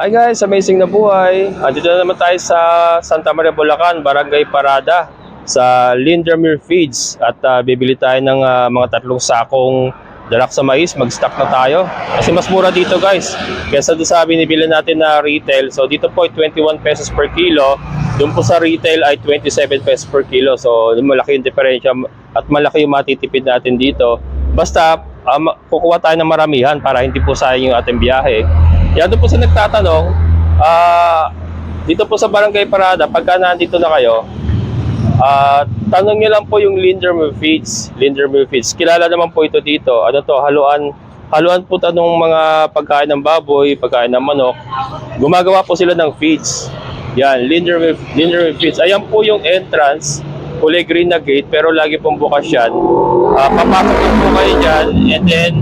Hi guys, amazing na buhay. Andito na naman tayo sa Santa Maria, Bulacan, Barangay Parada sa Lindermere Feeds at bibili tayo ng mga 3 sakong dalak sa mais. Mag-stock na tayo kasi mas mura dito guys kaysa doon sa binibili natin na retail. So dito po ay 21 pesos per kilo, doon po sa retail ay 27 pesos per kilo. So malaki yung diferensya at malaki yung matitipid natin dito. Basta kukuha tayo ng maramihan para hindi po sayang yung ating biyahe. Yan, doon po sa nagtatanong, dito po sa Barangay Parada, pagka nandito na kayo, tanong nyo lang po yung Lindermere Feeds. Lindermere Feeds. Kilala naman po ito dito. Ano to? Haluan po tanong mga pagkain ng baboy, pagkain ng manok. Gumagawa po sila ng feeds. Yan, Lindermere Feeds. Ayan po yung entrance. Kulay green na gate, pero lagi pong bukas yan. Papasok po kayo dyan, and then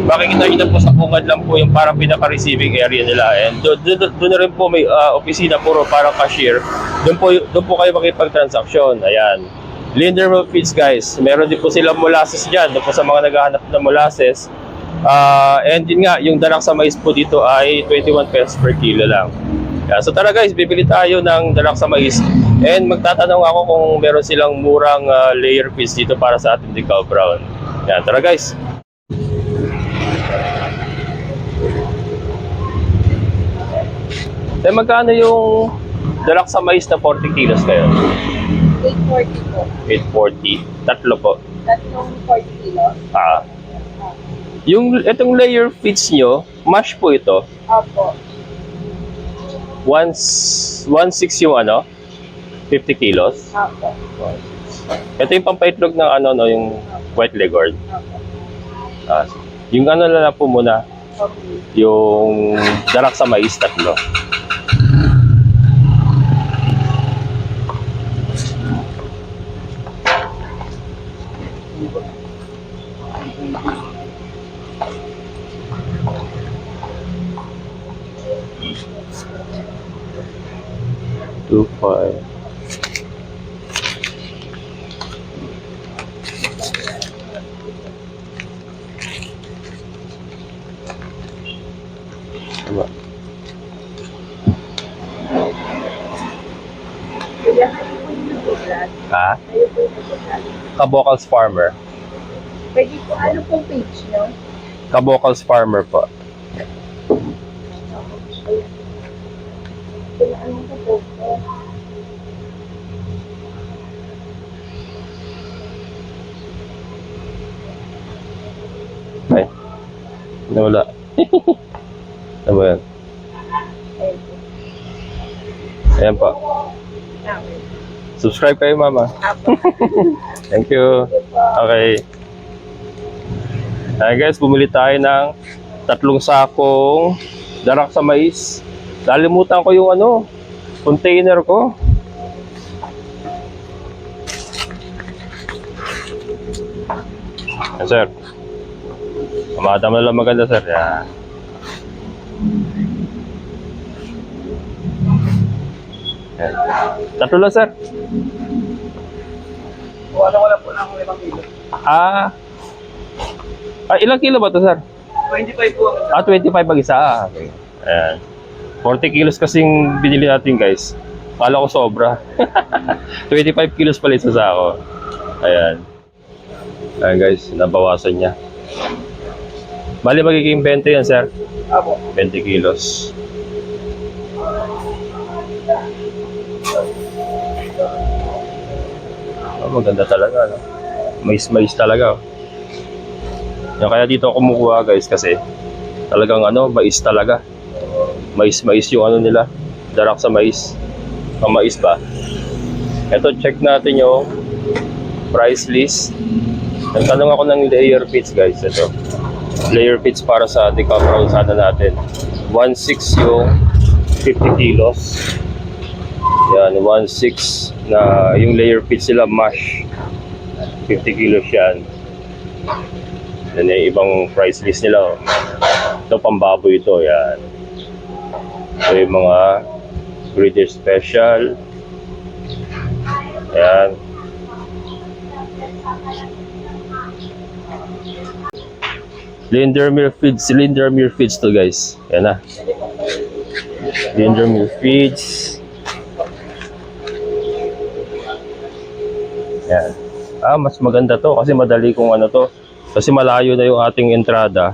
makikita nyo na po sa bungad lang po yung parang pinaka-receiving area nila. And doon na rin po may opisina, puro parang cashier. Doon po kayo makipag-transaksyon. Ayan. Lindermere Feeds guys. Meron din po silang molasses dyan. Doon po sa mga naghahanap ng molasses. And yun nga, yung dalak sa mais po dito ay 21 pesos per kilo lang. Yeah, so tara guys, bibili tayo ng dalak sa mais. And magtatanong ako kung meron silang murang layer feeds dito para sa ating Decal Brown. Yan, tara guys. Eh, magkano yung dalak sa mais na 40 kilos kayo? 840 po. 840. Tatlo po. Tatlong 40 kilos. Yung itong layer feeds nyo, mash po ito. Opo. 1.6 yung 50 kilos. Opo. Ito yung pampaitlog ng yung white leghorn. Opo. Yung na lang po muna, Okay. yung darak sa mais, 3. Two, 5. Diba? Kaya kayo po yung nag-vlog. Ha? Kayo po yung nag-vlog. Kabocals Farmer. Pwede po, ano pong page nyo? Kabocals Farmer po. Ano po po? Ay. Nawala. Ano ba yan? Ayan po. Okay. Subscribe kayo, mama. Apo. Thank you. Okay. Ayan guys, bumili tayo ng 3 sakong darak sa mais. Nalimutan ko yung container ko. Ayan, sir. Pamadam na lang maganda, sir. Yan. Yan. 3 lang, sir. Wala ko lang po ng 5 kilo. Ilang kilo ba to, sir? 25 po ang 25 pag isa. Okay. Ayan. 40 kilos kasing binili natin, guys. Kala ko sobra. 25 kilos pala isa sa ako. Ayan. Ayan, guys. Nabawasan niya. Bali, magiging 20 yan, sir. Apo. 20 kilos. Maganda talaga, no? Mais talaga. Yan, kaya dito ako kumukuha, guys, kasi talagang mais talaga. Mais yung nila. Darak sa mais. Ang mais pa. Ito, check natin yung price list. Nagtanong ako ng layer feeds, guys. Ito. Layer feeds para sa Decal Brown sana natin. 1.6 yung 50 kilos. Yan, 1.6 na yung layer feeds sila mash. 50 kilos yan. Yan yung ibang price list nila. Ito pambaboy ito. Yan. Ito yung mga breeder special. Yan. Lindermere Feeds to, guys. Yan na. Lindermill Feeds. Yan. Mas maganda to kasi madali kung ano to. Kasi malayo na yung ating entrada.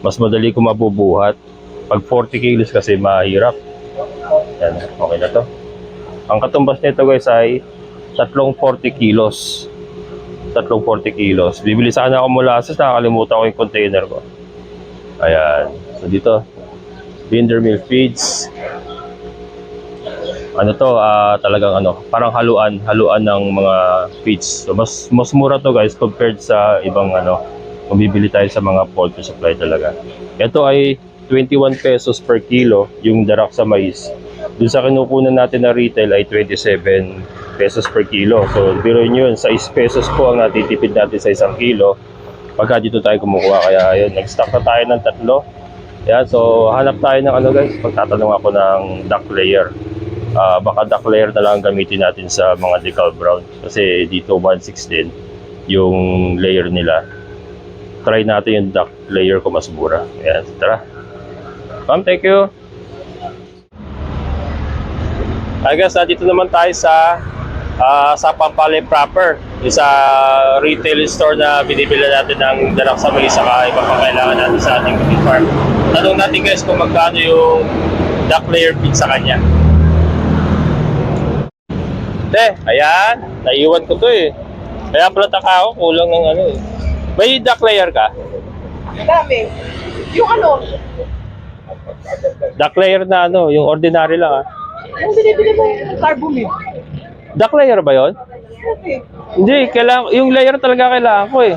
Mas madali kung mabubuhat. Pag 40 kilos kasi mahirap. Yan, okay na to. Ang katumbas nito guys ay 340 kilos. 340 kilos. Bibili sana ako molasses, nakakalimutan ko yung container ko. Ayan. So dito, Lindermill Feeds. Ano to, talagang ano, parang haluan ng mga feeds. So mas mura to guys compared sa ibang ano, kung bibili tayo sa mga poultry supply talaga. Ito ay 21 pesos per kilo yung darak sa mais. Doon sa kinukunan natin na retail ay 27 pesos per kilo. So biruin nyo yun, 6 pesos po ang natitipid natin sa 1 kilo pagka dito tayo kumukuha. Kaya ayun, nag-stock na tayo ng 3. Yan, so hanap tayo ng ano guys, pagtatanong ako ng duck layer. Baka duck layer na lang gamitin natin sa mga decal brown kasi dito 1.6 din yung layer nila. Try natin yung duck layer kung mas mura. Ayan, tara. Ma'am, thank you. Hi guys, dito naman tayo sa Pampalay proper, sa retail store na binibili natin ng darak sa mais saka iba pang kailangan natin sa ating meat farm. Tanong natin guys kung magkano yung duck layer feed sa kanya. Ayan, naiwan ko to eh. Kaya pala taka ako, kulang ng ano eh. May duck layer ka? Dami. Yung ano? Duck layer na ano, yung ordinary lang ah. Yung binibili mo yung carbomid. Duck layer ba yon? Okay. Hindi, kailangan, yung layer talaga kailangan ko eh.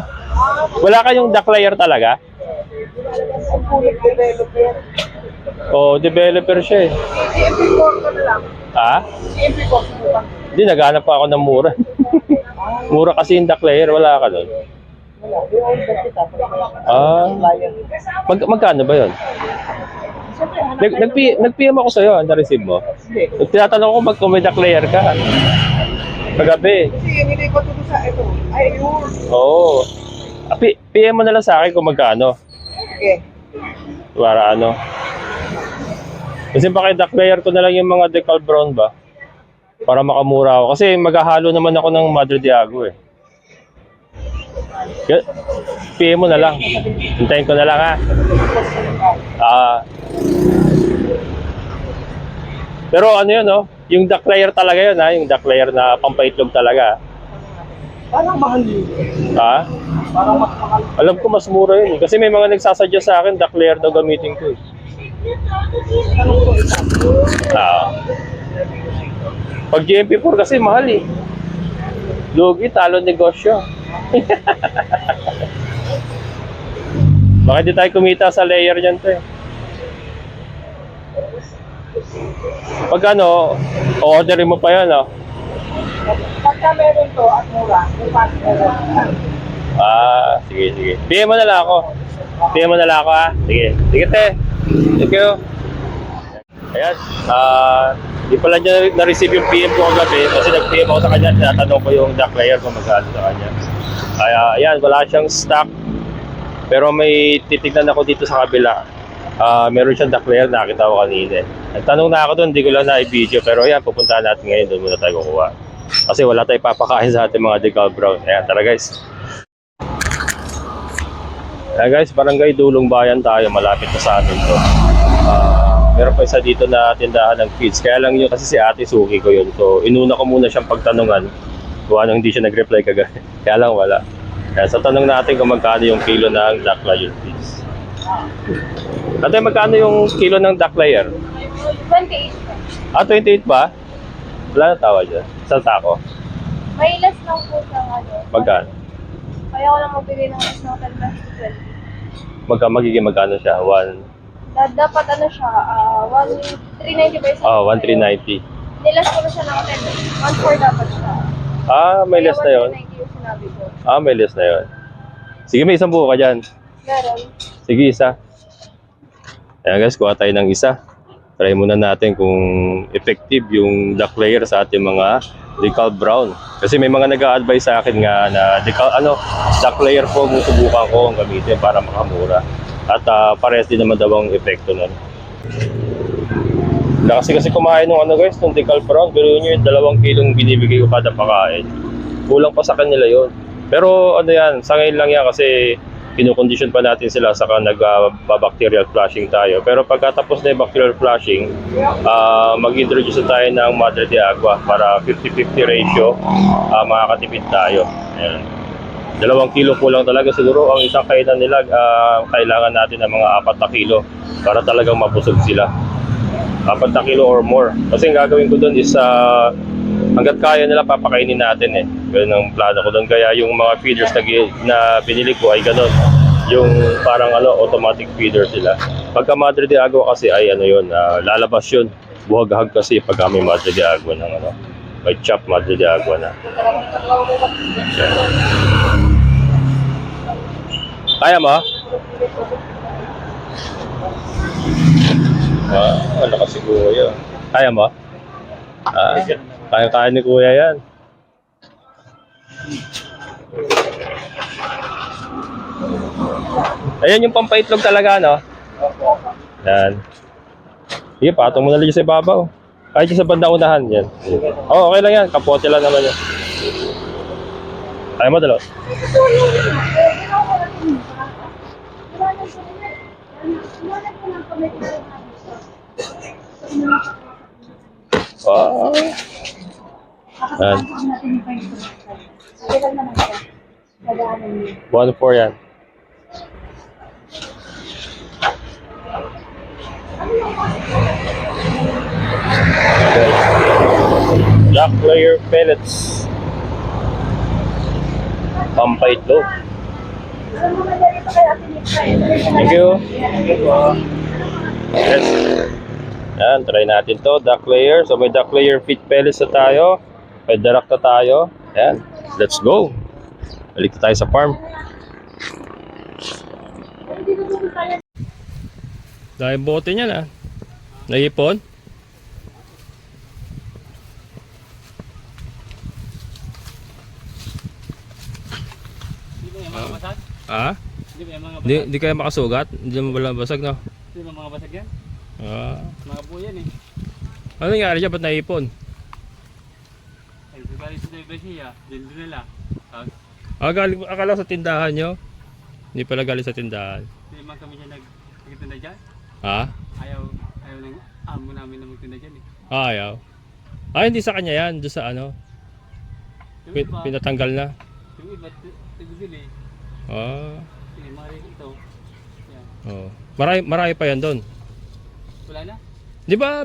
Wala kayong duck layer talaga? Ang pulit developer. O, developer siya eh. CMP Corp ka na lang. Ha? CMP Corp mo lang. Hindi, naghanap pa ako ng mura. Mura kasi yung duck layer, wala ka doon. Wala. Yung order kita. Ah, magkano ba yun? Siyempre, hanap Nag-PM ako sa'yo, na-receive mo. Hindi. Tinatanong ko kung may duck layer ka. Kagabi. Kasi yung hindi ko tuto sa ito. Ay, yun. Oo. PM mo na lang sa akin kung magkano. Okay. Para ano. Kasi baka duck layer ko na lang yung mga decal brown ba? Para makamura ako. Kasi maghahalo naman ako ng Madre Diago eh. PM mo na lang. Hintayin ko na lang ha. Pero ano yun no? Yung duck layer talaga yun ha. Yung duck layer na pampaitlog talaga. Parang mahal yun. Ha? Parang mas mahal. Alam ko mas mura yun eh. Kasi may mga nagsasadya sa akin, duck layer daw gamitin ko eh. Pag GMP4 kasi mahal eh. Lugi, talo negosyo. Baka di tayo kumita sa layer dyan to eh. Pag ano, orderin mo pa yan oh. Pagka meron to at mura, may pati meron. Sige. PM mo na lang ako. PM mo na lang ako ha. Sige te. Thank you. Ayan. Di pala niya na-receive yung PM ko kagabi kasi nag-PM ako sa kanya. Tinatanong ko yung duck layer kung magkano sa kanya. Kaya ayan, wala siyang stock. Pero may titignan ako dito sa kabila. Meron siyang duck layer, nakita ko kanina. Nagtanong na ako doon, hindi ko lang na-video. Pero ayan, pupuntahan natin ngayon. Doon muna tayo kukuha. Kasi wala tayong papakain sa ating mga decal brown. Ayan, tara guys. Ayan guys, barangay Dulong Bayan tayo. Malapit na sa amin to. Meron pa isa dito na tindahan ng feeds. Kaya lang yun kasi si ate suki ko yun. So inuna ko muna siyang pagtanungan. Kung anong hindi siya nag-reply kagad. Kaya lang wala. Kaya sa tanong natin kung magkano yung kilo ng duck layer feeds. Ate, magkano yung kilo ng duck layer? 28. 28 ba? Wala na tawa dyan. Isang tako. May less lang po sa ano. Magkano? Kaya ko lang magbigay ng mas ng 10 Magiging magkano siya? Dapat ano siya, 1,390 ba? 1,390. Nilas ko na siya ng 10. 1,400 dapat siya. May less na yun. 1,390 yung sinabi ko. May less na yun. Sige, may isang buo ka dyan. Meron. Sige, isa. Ayan guys, kuha tayo ng isa. Try muna natin kung effective yung duck layer sa ating mga decal brown. Kasi may mga nag-a-advise sa akin nga na duck layer po kung subukan ko ang gamitin para makamura. At parehas din naman daw ang epekto nun. Kasi kumain ng ano guys, ng decal brown. Pero yun yung 2 kilong binibigay ko kada pakain. Kulang pa sa kanila yon. Pero ano yan, sa ngayon lang yan kasi kinukondisyon pa natin sila saka nag-bacterial flushing tayo. Pero pagkatapos na yung bacterial flushing, mag-introduce tayo ng Madre de Agua para 50-50 ratio, makakatipid tayo. Ayan. 2 kilo kulang talaga siguro. Ang isang kainan nila, kailangan natin ng mga 4 na kilo para talagang mabusog sila. 4 na kilo or more. Kasi ang gagawin ko doon is hanggat kaya nila papakainin natin eh. Ganun ang plano ko doon. Kaya yung mga feeders na binili ko ay ganun. Yung parang automatic feeder sila. Pagka Madre de Agua kasi ay lalabas yun. Buhag-hag kasi pagka may Madre de Agua ng may chop Madre de Agua na. Yan. Kaya mo? Ano kasi kuya? Kaya mo? Kaya ni kuya yan. Ayan yung pampaitlog talaga, no? Yan. Sige, patong mo na lang sa ibabaw. Kahit sa bandang unahan, yan. Oo, okay lang yan. Kapote lang naman yan. Kaya mo dalawa? Wow. Yan. 1-4 yan. Okay. Black layer pellets. Pampaitlog. Thank you. Yes. Yan, try natin to, duck layer. So may duck layer feed pellets na tayo. May darak na tayo. Yan, let's go. Balik na tayo sa farm. Dahil bote niya na. Naipon. Hindi ba yung mga basag? Hindi ba yung mga basag? Hindi kaya makasugat? Hindi mo wala basag, no? Hindi ba mga basag yan? Mga po yan eh. Ano nangyari dyan? Ba't naipon? Ay, galing sa Ibasiya, din nila. Akala ko sa tindahan nyo? Hindi pala galing sa tindahan. Hindi man kami siya nagtitinda dyan. Ayaw ng amo namin na magtinda dyan eh. Ayaw. Hindi sa kanya yan. Doon sa Yung iba, pinatanggal na. yung iba, nagbibili. Sige, mga rin ito. Yan. Marami pa yan doon. Wala na? Di ba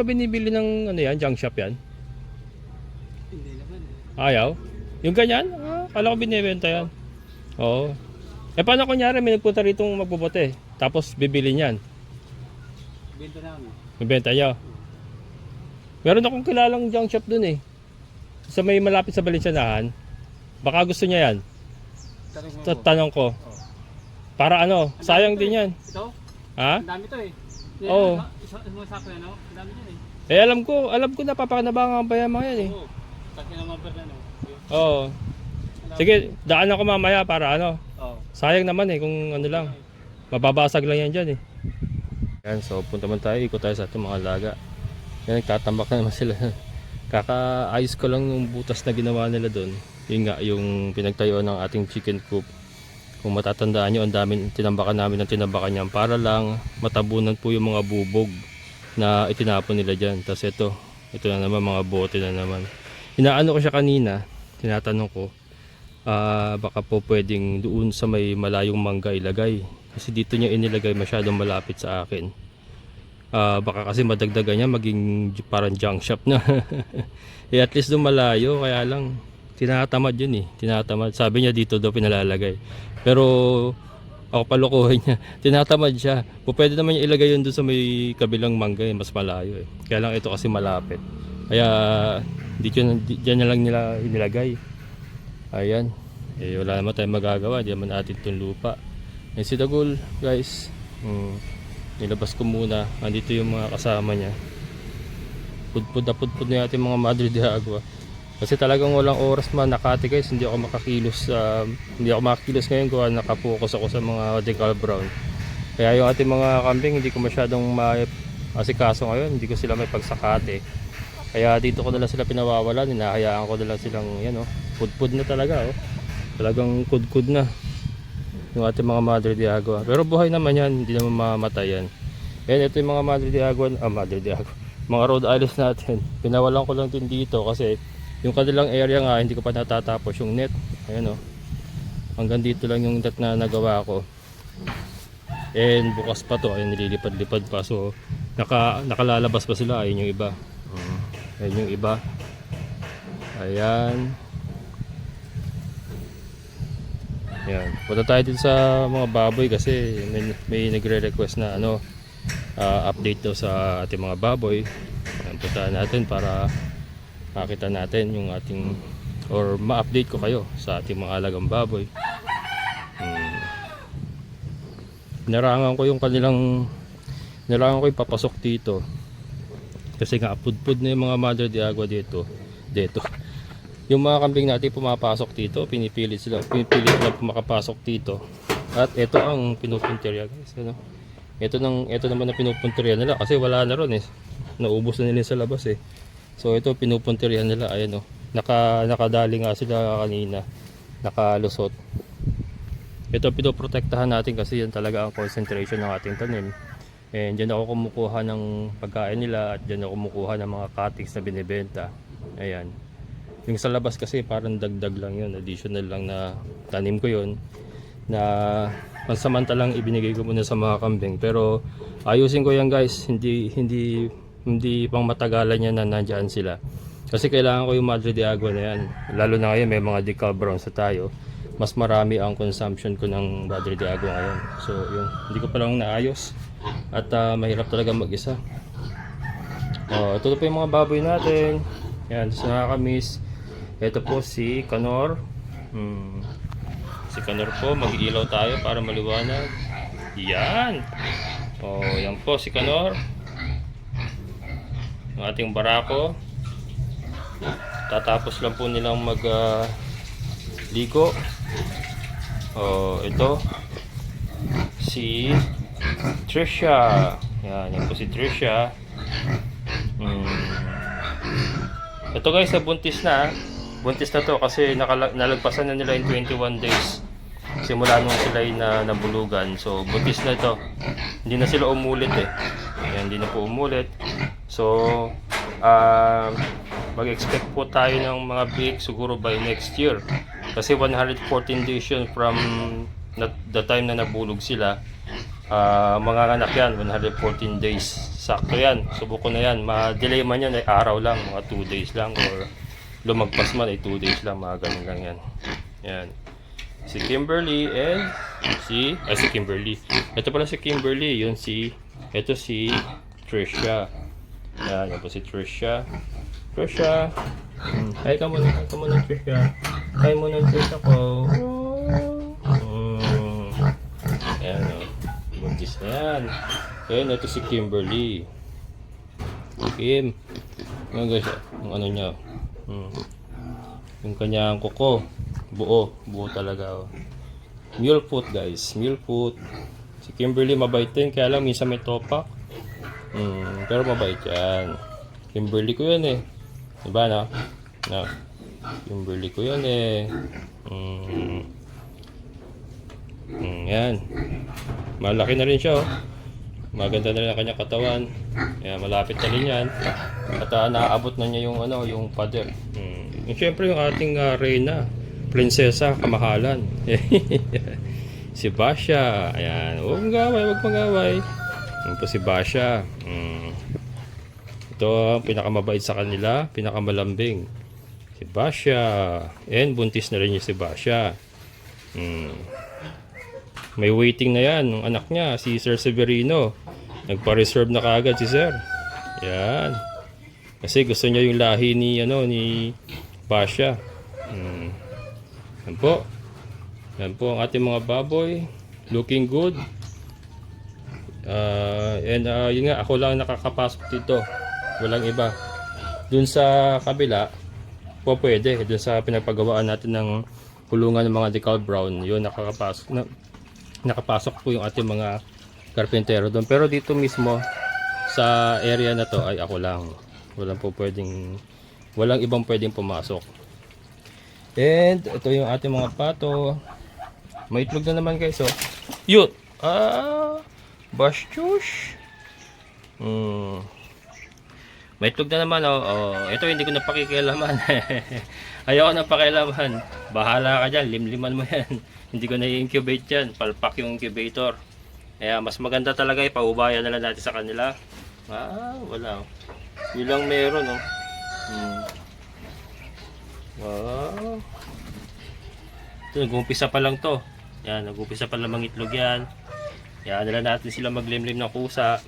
binibili ng junk shop yan? Hindi naman. Ayaw? Yung ganyan? Kala ko binibenta yan. Oo. Paano kunyari may nagpunta rito magbubote, tapos bibili niyan? Benta namin. Bibenta niya? Meron akong kilalang junk shop dun eh. Sa may malapit sa Balencianahan. Baka gusto niya yan. Tanong mo po. Tanong ko. Para sayang din yan. Ito? Ha? Ang dami to eh. Oo. Isang sako yan, no? Ang dami yan Alam ko na papakinabangan pa yan mga yan eh. Oo. Taki naman pa na, no? Oo. Sige, daan ako mamaya para Oo. sayang naman eh kung lang. Mababasag lang yan dyan eh. Yan, so punta man tayo, ikot tayo sa ating mga alaga. Yan, nagtatambak na naman sila. Kakaayos ko lang yung butas na ginawa nila doon. Yun nga, yung pinagtayuan ng ating chicken coop. Kung matatandaan nyo, ang daming tinambakan namin ng tinambakan niyan para lang matabunan po yung mga bubog na itinapon nila dyan. Tapos ito na naman, mga bote na naman. Inaano ko siya kanina, tinatanong ko, baka po pwedeng doon sa may malayong mangga ilagay. Kasi dito niya inilagay masyadong malapit sa akin. Baka kasi madagdagan niya maging parang junk shop na. At least doon malayo, kaya lang tinatamad yun eh. Tinatamad. Sabi niya dito daw pinalalagay. Pero ako palukuhin niya. Tinatamad siya. Pwede naman niya ilagay yun doon sa may kabilang mangga eh, mas malayo eh. Kaya lang ito kasi malapit. Kaya diyan na lang nila inilagay. Ayan. Wala naman tayong magagawa. Di naman atin itong lupa. Si Dagul guys, nilabas ko muna. Andito yung mga kasama niya. Pudpud na natin mga Madre de Agua. Kasi talagang walang oras man nakati guys. Hindi ako makakilos ngayon kung nakapokus ako sa mga decal brown. Kaya yung ating mga kambing hindi ko masyadong Kasi kaso ngayon, hindi ko sila may pagsakate. Kaya dito ko na lang sila pinawawalan. Hinahayaan ko na lang silang, yan oh, pudpud na talaga oh. Talagang kudkud na yung ating mga Madre de Agua. Pero buhay naman yan, hindi naman mamamatay yan. And ito yung mga Madre de Agua, Madre de Agua, mga Rhode Islands natin. Pinawalan ko lang din dito kasi yung kanilang area nga, hindi ko pa natatapos yung net. Ayan oh. Hanggang dito lang yung net na nagawa ko. And bukas pa to, ayun, nililipad-lipad pa. So nakalalabas pa sila. Ayun yung iba. Ayun yung iba. Ayan. Ayan. Punta tayo dito sa mga baboy kasi may nagre-request na ano, update daw sa ating mga baboy. Ayan, punta natin para makita natin yung ating, or ma-update ko kayo sa ating mga alagang baboy. Narangan ko yung papasok dito kasi nga pudpud na yung mga Madre de Agua dito. Yung mga kambing natin pumapasok dito, pinipilit sila makapasok dito. At ito ang pinupuntirya guys, ano? Ito naman na pinupuntirya nila kasi wala na ron eh. Naubos na nila sa labas eh. So ito pinupuntirya nila, ayan oh. Nakadali nga sila kanina. Nakalusot. Ito pinoprotektahan natin kasi yan talaga ang concentration ng ating tanim. And dyan ako kumukuha ng pagkain nila at dyan ako kumukuha ng mga cuttings na binibenta. Ayan. Yung sa labas kasi parang dagdag lang yun, additional lang na tanim ko yun na pansamantalang ibinigay ko muna sa mga kambing. Pero ayusin ko yan guys, hindi pang matagalan yan na nandyan sila. Kasi kailangan ko yung Madre de Agua na yan. Lalo na ngayon may mga decal browns na tayo. Mas marami ang consumption ko ng Madre de Agua ngayon. So yun, hindi ko pa lang naayos. At mahirap talaga mag-isa. Ito po yung mga baboy natin. Yan, sa nakakamiss. Ito po si Canor. Si Canor po, mag-iilaw tayo para maliwanag. Yan. Yan po si Canor. Ang ating barako. Tatapos lang po nilang ligo. Ito si Trisha. Yan po si Trisha. Ito guys, buntis na. Buntis na to kasi nalagpasan na nila in 21 days. Simula nung sila nabulugan. So buntis na ito. Hindi na sila umulit eh. Yan, hindi na po umulit. So mag-expect po tayo ng mga big siguro by next year. Kasi 114 days yun from the time na nabulog sila. Mga anak yan, 114 days. Sakto yan, subuko na yan. Ma-delay man yan ay araw lang, mga 2 days lang, or lumagpas man ay 2 days lang, mga ganun lang yan. Yan. Si Kimberly and si Kimberly. Ito pala si Kimberly, ito si Trisha. Yan po si Trisha. Trisha. Hi ka muna Trisha. Hi muna Trisha ko. Ayan o. Buntis na yan. Ayan, ito si Kimberly. Kim. Ayan guys, yung ano niya. Yung kanyang kuko. Buo talaga. Mule foot guys. Mule foot. Si Kimberly mabait din. Kaya lang minsan may topak. Pero mabait yan. Kimberly ko yan eh. Diba na? Kimberly ko yan eh. Yan. Malaki na rin siya oh. Maganda na rin ang kanyang katawan. Yan, malapit na rin yan. At naaabot na niya yung yung pader. Siyempre yung ating reyna, prinsesa, kamahalan. Si Basha. Ayan. Huwag magaway. Yan po si Basha. Ito ang pinakamabait sa kanila, pinakamalambing. Si Basha. And buntis na rin niya si Basha. May waiting na yan ng anak niya, si Sir Severino. Nagpa-reserve na kaagad si Sir. Yan. Kasi gusto niya yung lahi ni Basha. Yan po. Yan po ang ating mga baboy. Looking good. Yun nga, ako lang nakakapasok dito. Walang iba. Dun sa kabila, po pwede. Dun sa pinagpagawaan natin ng kulungan ng mga decal brown, yun nakapasok po yung ating mga karpentero doon. Pero dito mismo sa area na to ay ako lang. Walang ibang pwedeng pumasok. And ito yung ating mga pato. May itlog na naman guys, oh. Yun. Bastos. May itlog na naman, oh. Ito hindi ko na pakikialaman. Ayoko na pakialaman. Bahala ka dyan, limliman mo yan. Hindi ko na i-incubate yan. Palpak yung incubator. Kaya mas maganda talaga ipaubayan na lang natin sa kanila. Wala. Yun lang meron, oh. Wow. Ito, nag-umpisa pa lang to. Yan, nag-umpisa pa lang mangitlog yan. Yan, nila natin sila maglimlim ng kusa.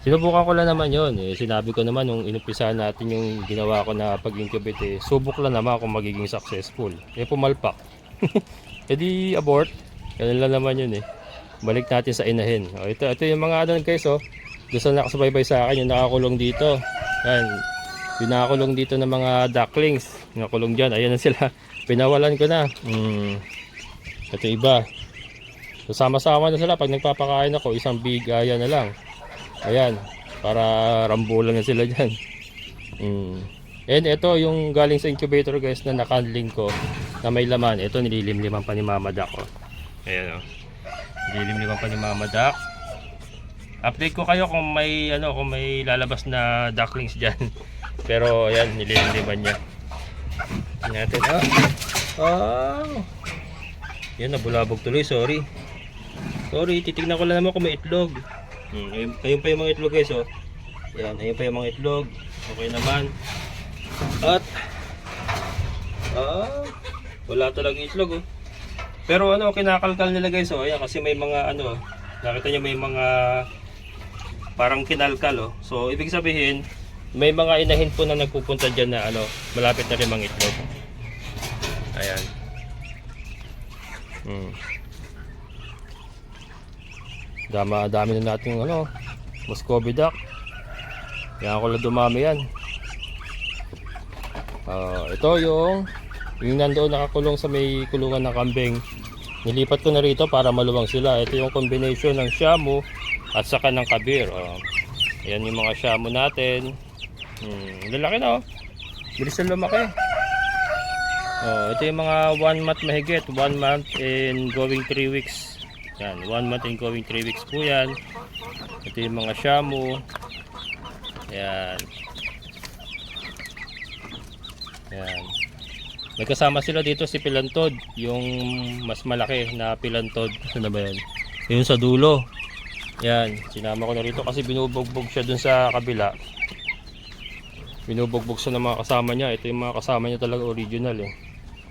Sinubukan ko lang naman yun. Sinabi ko naman nung inumpisahan natin yung ginawa ko na pag-incubate, subok lang naman kung magiging successful. Pumalpak. E di abort. Ganun lang naman yun Balik natin sa inahin. Ito yung mga ano guys, doon sa nakasubaybay sa akin, yung nakakulong dito. Yan. Yung nakakulong dito ng mga ducklings. Nakakulong dyan. Ayan na sila. Pinawalan ko na. Ito iba. So, sama-sama na sila. Pag nagpapakain ako, isang bigaya na lang. Ayan. Para rambulan na sila dyan. And ito yung galing sa incubator guys na nakandling ko na may laman. Ito nililimliman pa ni Mama Duck. Ayan nililimliman pa ni Mama Duck. Update ko kayo kung may lalabas na ducklings diyan. Pero ayan nililimliman niya. Natin yan nabulabog tuloy, sorry, titignan ko lang naman kung may itlog. Ayun pa yung mga itlog guys, yan, ayun pa yung mga itlog, okay naman. At wala talagang itlog pero kinakalkal nila guys, ayan, kasi may mga nakita nyo may mga parang kinalkal so ibig sabihin may mga inahin po na nagpupunta dyan na malapit na rin mga itlog. Ayan. Dami na natin Muscovy duck. Yan ko lang dumami yan. Ito yung nandoon nakakulong sa may kulungan ng kambing. Nilipat ko na rito para maluwang sila. Ito yung combination ng Shamu at saka ng Kabir. Ayan yung mga Shamu natin. Lalaki na bilis na lumaki. Ito yung mga 1 month mahigit, 1 month and going 3 weeks. Yan, 1 month and going 3 weeks po yan. Ito yung mga Shamu. Yan. May kasama sila dito si Pilantod, yung mas malaki na Pilantod. Ano ba yan? Yung sa dulo. Yan, sinama ko na rito kasi binubugbog siya dun sa kabila. Binubugbog siya ng mga kasama niya. Ito yung mga kasama niya talaga original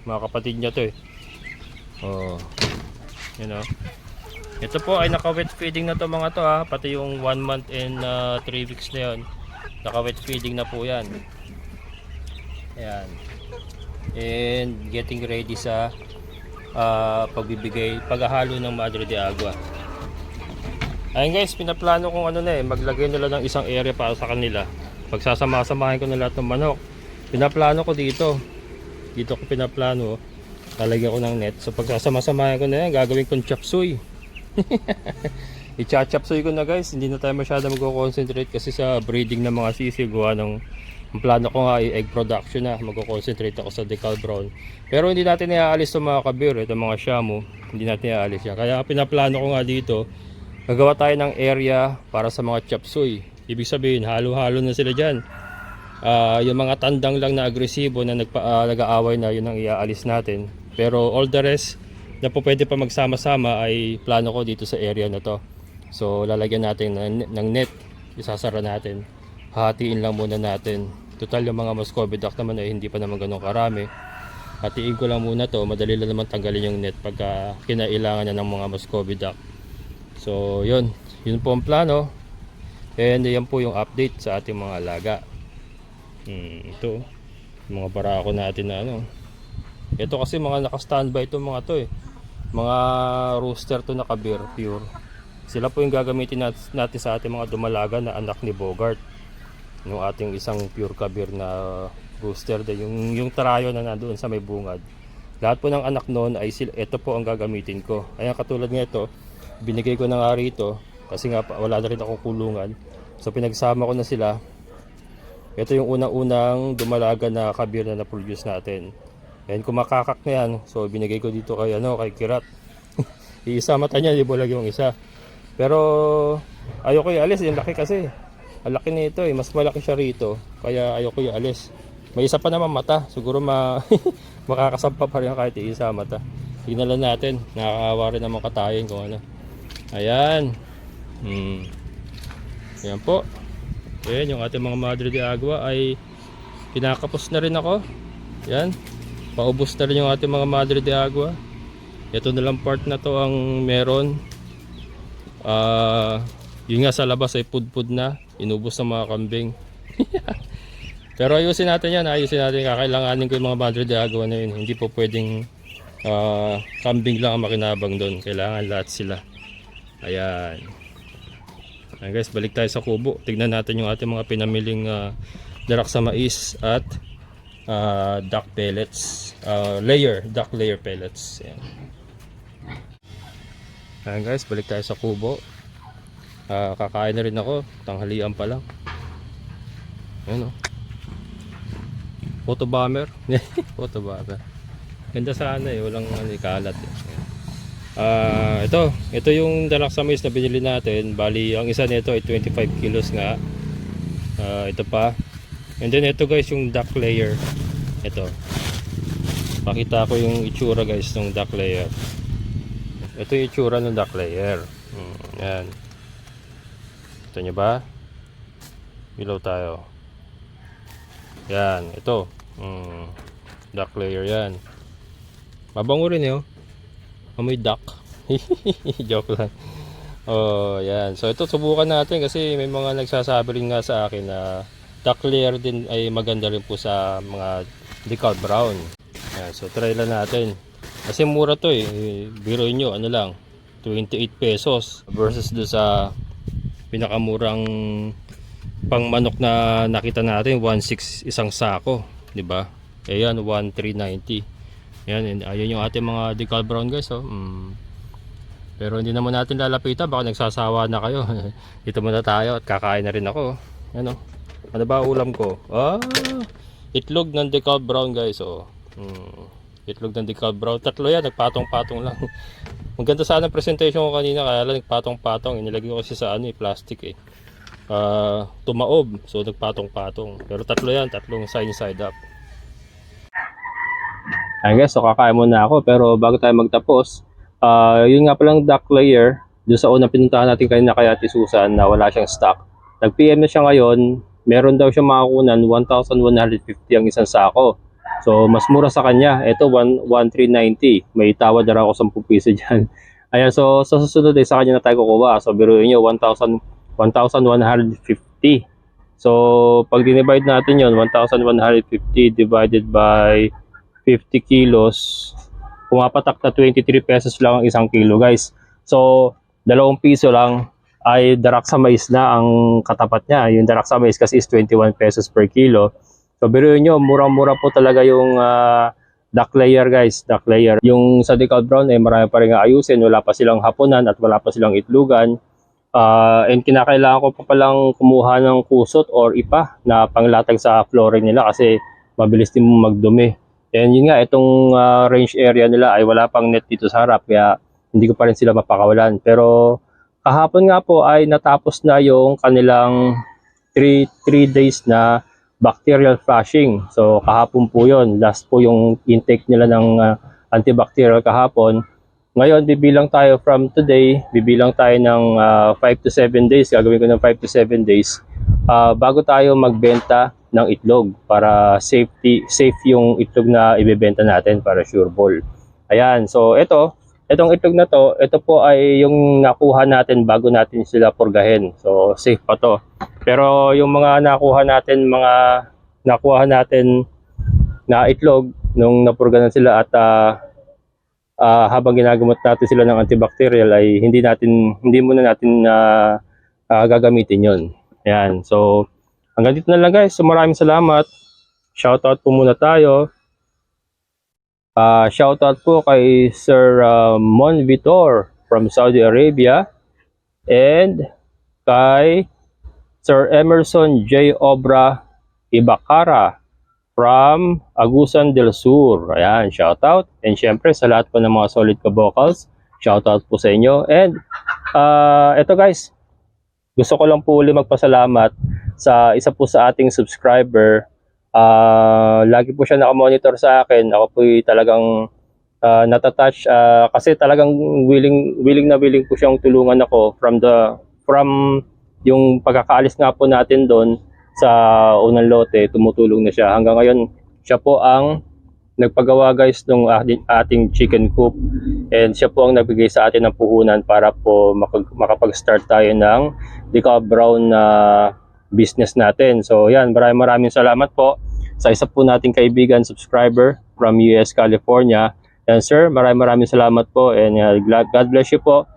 mga kapatid niya to ito po ay naka wet feeding na to mga to pati yung 1 month and 3 weeks na yun naka wet feeding na po yan. Ayan, and getting ready sa paghahalo ng Madre de Agua. Ayun guys, pinaplano kong maglagay nila ng isang area para sa kanila. Pagsasama-samahin ko na lahat ng manok. Pinaplano ko dito ko pinaplano, lalagyan ko ng net. So pagsasama-samahin ko na yan, gagawin kong chop suey. I-chop suey ko na guys. Hindi na tayo masyado mag-concentrate kasi sa breeding ng mga sisig. Ang plano ko nga ay egg production na. Mag-concentrate ako sa decal brown. Pero hindi natin iaalis itong mga kabir, itong mga Shamu. Hindi natin iaalis yan. Kaya pinaplano ko nga dito, gagawa tayo ng area para sa mga chop suey. Ibig sabihin, halo-halo na sila dyan. Yung mga tandang lang na agresibo na nag-aaway na, yun ang iaalis natin. Pero all the rest na po pwede pa magsama-sama ay plano ko dito sa area na to. So lalagyan natin ng net, isasara natin, hatiin lang muna natin. Total yung mga Muscovy duck naman ay hindi pa naman ganun karami. Hatiin ko lang muna to, madali lang naman tanggalin yung net pagka kinailangan na ng mga Muscovy duck. So yun po ang plano. And yan po yung update sa ating mga alaga. Ito mga barako natin na ito kasi mga naka-standby itong mga to mga rooster to na Kabir pure. Sila po yung gagamitin natin sa ating mga dumalaga na anak ni Bogart, yung ating isang pure Kabir na rooster yung tarayo na nandoon sa may bungad. Lahat po ng anak noon ay ito po ang gagamitin ko. Ayan, katulad ng ito, binigay ko na nga rito Kasi nga wala na rin akong kulungan. So pinagsama ko na sila. Ito yung unang-unang dumalaga na kabir na na-produce natin. And kumakakak na yan. So binigay ko dito kay Kirat. Iisa mata niya, di bulag yung isa. Pero ayoko i-alis, yung laki kasi. Ang laki nito mas malaki siya rito. Kaya ayoko i-alis. May isa pa naman mata. Siguro makakasampa pa rin kahit iisa mata. Tignan lang natin. Nakakawa rin naman katayin kung ano. Ayan. Ayan po. Ayan, yung ating mga Madre de Agua ay kinakapos na rin ako. Ayan. Paubos na rin yung ating mga Madre de Agua. Ito na lang part na to ang meron. Yun nga sa labas ay pudpud na. Inubos ng mga kambing. Pero ayusin natin yan. Ayusin natin. Kakailanganin ko yung mga Madre de Agua na yun. Hindi po pwedeng kambing lang ang makinabang doon. Kailangan lahat sila. Ayan. Ayan guys, balik tayo sa kubo. Tignan natin yung ating mga pinamiling darak sa mais at duck pellets. Duck layer pellets. Ayan. Ayan guys, balik tayo sa kubo. Kakain na rin ako. Tanghalian pa lang. Ayan o. Photo bomber. Photo bomber. Ganda sana walang kalat. Ito yung darak sa mais na binili natin. Bali, ang isa nito ay 25 kilos nga. Ito pa. And then ito guys, yung duck layer. Ito. Pakita ko yung itsura guys ng duck layer. Ito yung itsura ng duck layer. Yan. Ito nyo ba? Ilaw tayo. Yan. Ito. Duck layer yan. Mabango rin yun. Amoy duck. Joke lang. Oh, yan. So ito subukan natin kasi may mga nagsasabi rin nga sa akin na duck layer din ay maganda rin po sa mga decal brown. Yan. So try lang natin. Kasi mura to Biruin nyo, ano lang, 28 pesos versus do sa pinakamurang pang manok na nakita natin, 1.6 isang sako, 'di ba? Ayan, 1.390. Yan, ayun yung ating mga decal brown guys. Pero hindi naman natin lalapitan, baka nagsasawa na kayo. Dito muna tayo at kakain na rin ako. Ano ba ulam ko? Itlog ng decal brown guys. Itlog ng decal brown. Tatlo yan, nagpatong-patong lang. Maganda sana ang presentation ko kanina, kaya lang nagpatong-patong. Inilagay ko kasi sa plastic tumaob, so nagpatong-patong. Pero tatlo yan, tatlong side up. Ayan guys, so kakain muna ako. Pero bago tayo magtapos, yun nga palang duck layer, doon sa unang pinuntahan natin kanina kay Ate Susan na wala siyang stock. Nag-PM na siya ngayon, meron daw siya makakunan 1,150 ang isang sako. So mas mura sa kanya. Ito 1,390. May tawad na ako 10 piso dyan. Ayan, so sa susunod sa kanya na tayo kukuha. So biruin nyo, 1,150. So pag dinivide natin yon, 1,150 divided by 50 kilos, pumapatak na 23 pesos lang ang isang kilo guys. So 2 piso lang ay darak sa mais na ang katapat niya. Yung darak sa mais kasi is 21 pesos per kilo. So biruin nyo, murang-mura po talaga yung duck layer guys, duck layer. Yung sa decal brown marami pa rin ayusin, wala pa silang hapunan at wala pa silang itlugan. And kinakailangan ko pa palang kumuha ng kusot or ipa na panglatag sa flooring nila kasi mabilis din magdumi. And yun nga, itong range area nila ay wala pang net dito sa harap kaya hindi ko pa rin sila mapakawalan. Pero kahapon nga po ay natapos na yung kanilang 3 days na bacterial flushing. So kahapon po yun. Last po yung intake nila ng antibacterial kahapon. Ngayon bibilang tayo from today, bibilang tayo ng 5 to 7 days. Gagawin ko ng 5 to 7 days bago tayo magbenta ng itlog para safe yung itlog na ibebenta natin para sure ball. Ayan, so itong itlog na to, ito po ay yung nakuha natin bago natin sila purgahin. So safe pa to. Pero yung mga nakuha natin na itlog nung napurgahan sila at habang ginagamot natin sila ng antibacterial ay hindi muna natin gagamitin yon. Ayan, so hanggang dito na lang guys. So maraming salamat. Shoutout po muna tayo. Shoutout po kay Sir Mon Vitor from Saudi Arabia. And kay Sir Emerson J. Obra Ibacara from Agusan del Sur. Ayan, shoutout. And syempre sa lahat po ng mga solid ka-vocals, shoutout po sa inyo. And eto guys, gusto ko lang po uli magpasalamat sa isa po sa ating subscriber. Lagi po siya nakamonitor sa akin. Ako po talagang natatouch kasi talagang willing na willing po siyang tulungan ako from yung pagkakaalis nga po natin doon sa unang lote, tumutulong na siya. Hanggang ngayon, siya po ang nagpagawa guys ng ating chicken coop, and siya po ang nagbigay sa atin ng puhunan para po makapag-start tayo ng Decal Brown na business natin. So yan, maraming salamat po sa isa po nating kaibigan, subscriber from US, California. And sir, maraming salamat po, and God bless you po.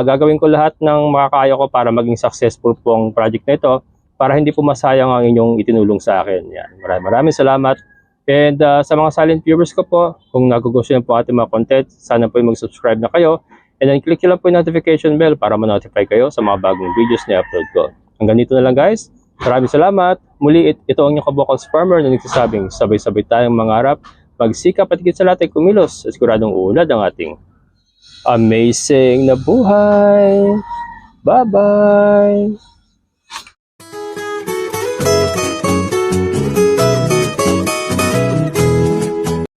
Gagawin ko lahat ng makakaya ko para maging successful po ang project na ito, para hindi po masayang ang inyong itinulong sa akin. Yan. Maraming salamat. And sa mga silent viewers ko po, kung nagugustuhan po ating mga content, sana po mag-subscribe na kayo. And then click nyo lang po yung notification bell para ma-notify kayo sa mga bagong videos na upload ko. Hanggang dito na lang guys. Maraming salamat. Muli, ito ang inyong ka-vocals farmer na nagsasabing sabay-sabay tayong mangarap, magsikap at higit sa lahat ay kumilos, at siguradong uunlad ang ating amazing na buhay. Bye-bye!